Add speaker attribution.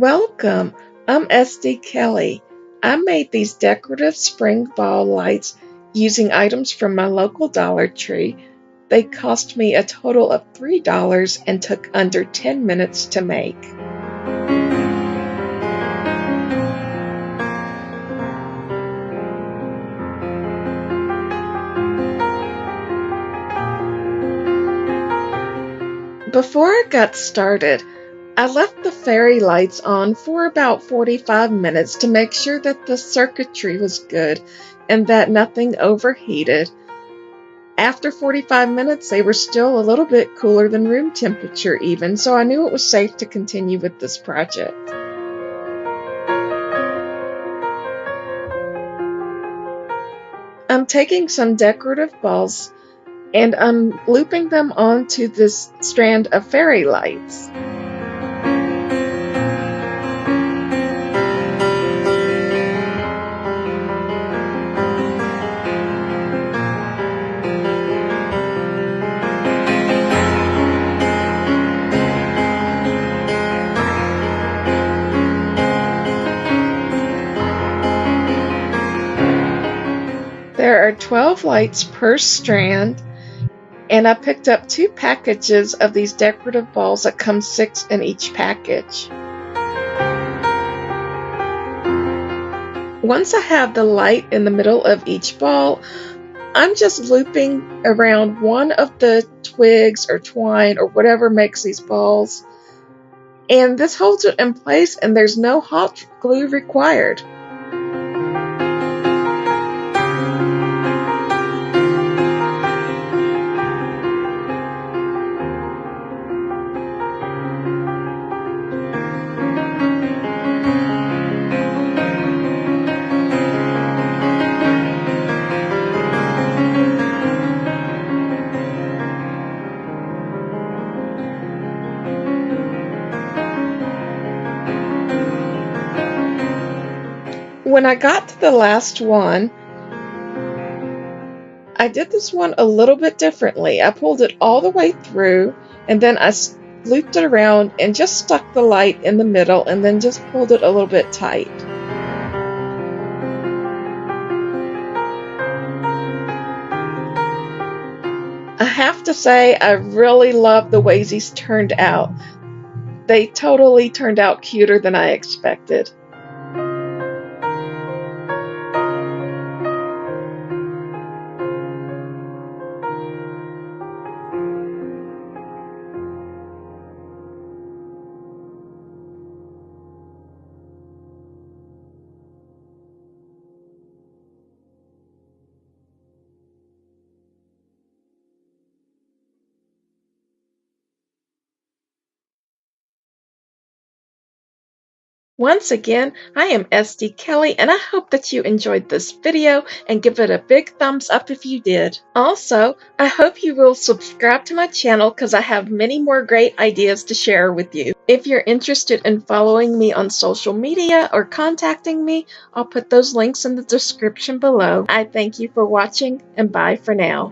Speaker 1: Welcome, I'm SD Kelly. I made these decorative spring ball lights using items from my local Dollar Tree. They cost me a total of $3 and took under 10 minutes to make. Before I got started, I left the fairy lights on for about 45 minutes to make sure that the circuitry was good and that nothing overheated. After 45 minutes, they were still a little bit cooler than room temperature even, so I knew it was safe to continue with this project. I'm taking some decorative balls and I'm looping them onto this strand of fairy lights. There are 12 lights per strand, and I picked up 2 packages of these decorative balls that come 6 in each package. Once I have the light in the middle of each ball, I'm just looping around one of the twigs or twine or whatever makes these balls, and this holds it in place and there's no hot glue required. When I got to the last one, I did this one a little bit differently. I pulled it all the way through and then I looped it around and just stuck the light in the middle and then just pulled it a little bit tight. I have to say I really love the way these turned out. They totally turned out cuter than I expected. Once again, I am SD Kelly and I hope that you enjoyed this video and give it a big thumbs up if you did. Also, I hope you will subscribe to my channel because I have many more great ideas to share with you. If you're interested in following me on social media or contacting me, I'll put those links in the description below. I thank you for watching and bye for now.